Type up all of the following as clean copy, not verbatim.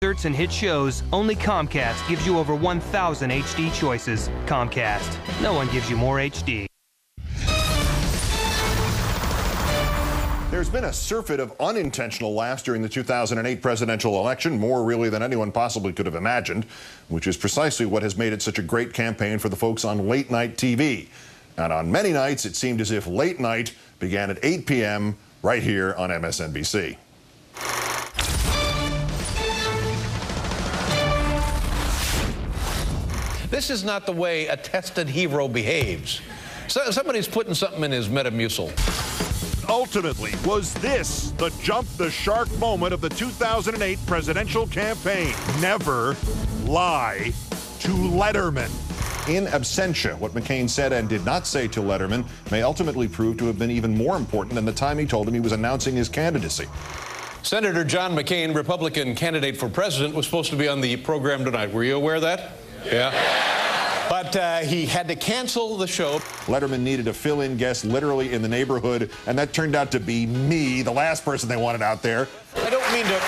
concerts, and hit shows, only Comcast gives you over 1,000 HD choices. Comcast. No one gives you more HD. There's been a surfeit of unintentional laughs during the 2008 presidential election, more really than anyone possibly could have imagined, which is precisely what has made it such a great campaign for the folks on late-night TV. And on many nights, it seemed as if late night began at 8 p.m. right here on MSNBC. This is not the way a tested hero behaves. So, somebody's putting something in his Metamucil. Ultimately, was this the jump the shark moment of the 2008 presidential campaign? Never lie to Letterman. In absentia, what McCain said and did not say to Letterman may ultimately prove to have been even more important than the time he told him he was announcing his candidacy. Senator John McCain, Republican candidate for president, was supposed to be on the program tonight. Were you aware of that? Yeah. But he had to cancel the show. Letterman needed a fill-in guest literally in the neighborhood, and that turned out to be me, the last person they wanted out there. I don't mean to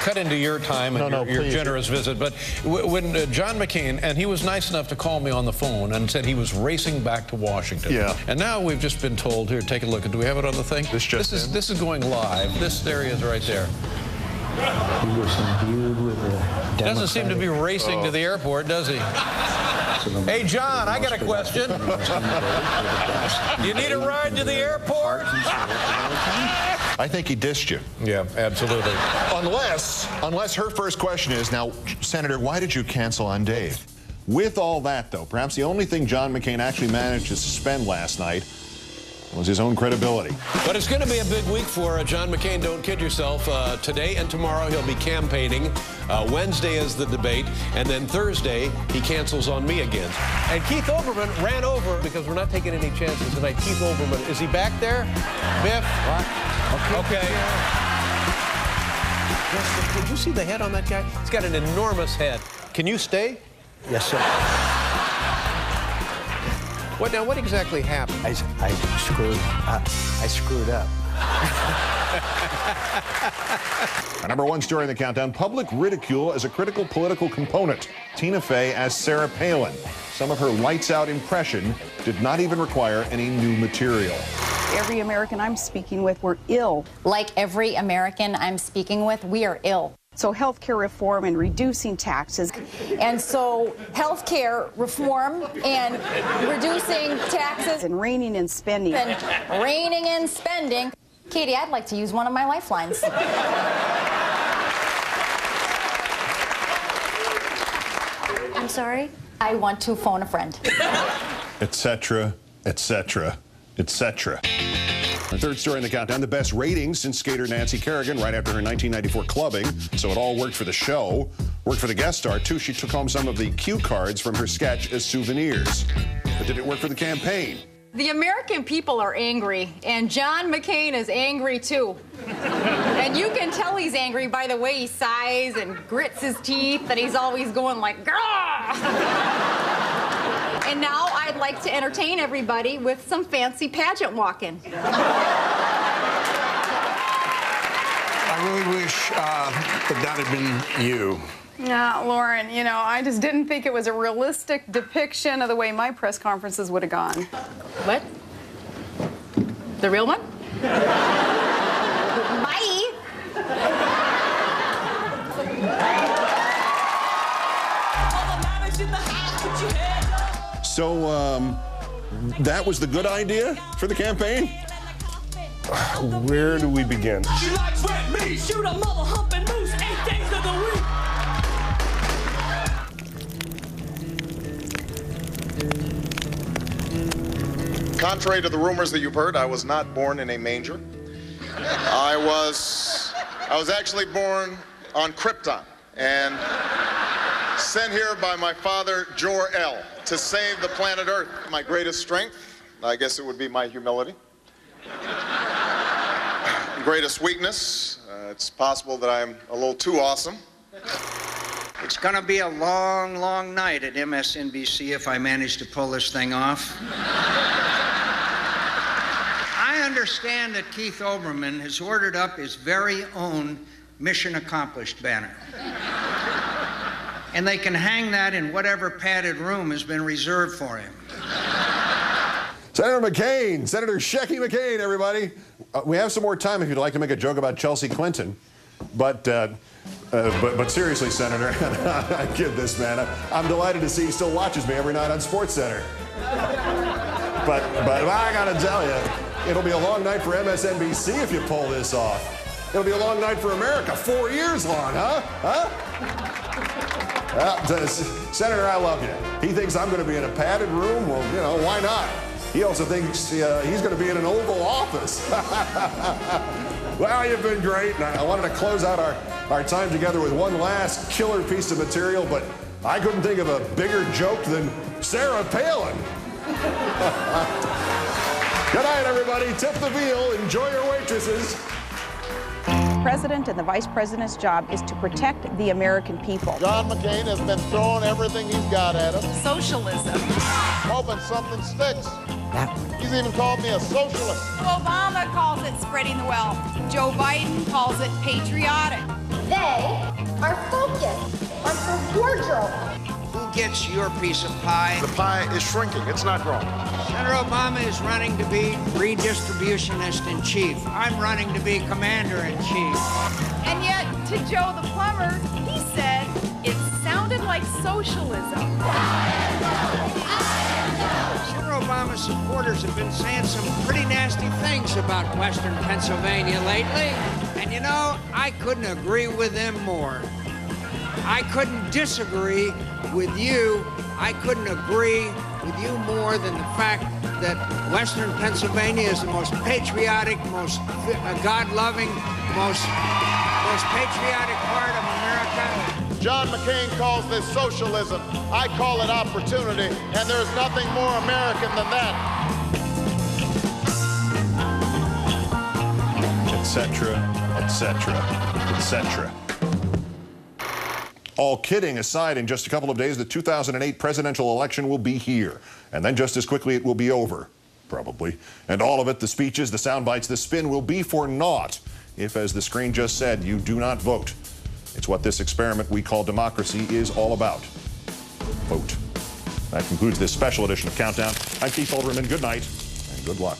cut into your time and your generous visit, but when John McCain, and he was nice enough to call me on the phone and said he was racing back to Washington. Yeah. And now we've just been told, here, take a look. Do we have it on the thing? This is going live. This area is right there. He was imbued with a Doesn't seem to be racing to the airport, does he? Hey, John, I got a question. You need a ride to the airport? I think he dissed you. Yeah, absolutely. Unless her first question is, now, Senator, why did you cancel on Dave? With all that, though, perhaps the only thing John McCain actually managed to suspend last night was his own credibility. But it's going to be a big week for John McCain, don't kid yourself. Today and tomorrow he'll be campaigning. Wednesday is the debate, and then Thursday he cancels on me again. And Keith Obermann ran over, because we're not taking any chances tonight. Keith Obermann, is he back there? Biff? What? Okay. Yes, did you see the head on that guy? He's got an enormous head. Can you stay? Yes, sir. What exactly happened? I screwed up. Our number one story in the countdown, public ridicule as a critical political component. Tina Fey as Sarah Palin. Some of her lights-out impression did not even require any new material. Every American I'm speaking with, we're ill. Like every American I'm speaking with, we are ill. So health care reform and reducing taxes. And so health care reform and reducing taxes. And reining in spending. And reining in spending. Katie, I'd like to use one of my lifelines. I'm sorry? I want to phone a friend. Etc., etc., etc. Our third story in the countdown, the best ratings since skater Nancy Kerrigan right after her 1994 clubbing. So it all worked for the show. Worked for the guest star, too. She took home some of the cue cards from her sketch as souvenirs. But did it work for the campaign? The American people are angry, and John McCain is angry, too. And you can tell he's angry by the way he sighs and grits his teeth, and he's always going like, grrr! And now I'd like to entertain everybody with some fancy pageant walking. I really wish that had been you. Yeah, Lauren, you know, I just didn't think it was a realistic depiction of the way my press conferences would have gone. What? The real one? Bye! So, that was the good idea for the campaign? Where do we begin? She likes red meat. Shoot a mother humping moose 8 days of the week. Contrary to the rumors that you've heard, I was not born in a manger. I was actually born on Krypton and sent here by my father, Jor-El, to save the planet Earth. My greatest strength, I guess it would be my humility. Greatest weakness, it's possible that I'm a little too awesome. It's going to be a long, long night at MSNBC if I manage to pull this thing off. I understand that Keith Olbermann has ordered up his very own mission accomplished banner. And they can hang that in whatever padded room has been reserved for him. Senator McCain, Senator Shecky McCain, everybody. We have some more time if you'd like to make a joke about Chelsea Clinton. But seriously, Senator, I kid this, man. I'm delighted to see he still watches me every night on SportsCenter. But I gotta tell you, it'll be a long night for MSNBC if you pull this off. It'll be a long night for America. 4 years long, huh? Senator, I love you. He thinks I'm going to be in a padded room. Well, you know, why not? He also thinks he's going to be in an Oval Office. Well, you've been great. And I wanted to close out our time together with one last killer piece of material, but I couldn't think of a bigger joke than Sarah Palin. Good night, everybody. Tip the veal. Enjoy your waitresses. The president and the vice president's job is to protect the American people. John McCain has been throwing everything he's got at him. Socialism. Hoping something sticks. He's even called me a socialist. Obama calls it spreading the wealth. Joe Biden calls it patriotic. They are focused on your job. Who gets your piece of pie? The pie is shrinking. It's not growing. Senator Obama is running to be redistributionist in chief. I'm running to be commander in chief. And yet, to Joe the plumber, he said it sounded like socialism. Senator Obama's supporters have been saying some pretty nasty things about Western Pennsylvania lately. And you know, I couldn't agree with them more. I couldn't disagree with you. I couldn't agree with you more than the fact that Western Pennsylvania is the most patriotic, most God-loving, most patriotic part of America. John McCain calls this socialism. I call it opportunity, and there's nothing more American than that. Etc., etc., etc. All kidding aside, in just a couple of days, the 2008 presidential election will be here. And then just as quickly it will be over, probably. And all of it, the speeches, the sound bites, the spin, will be for naught if, as the screen just said, you do not vote. It's what this experiment we call democracy is all about. Vote. That concludes this special edition of Countdown. I'm Keith Olbermann. Good night and good luck.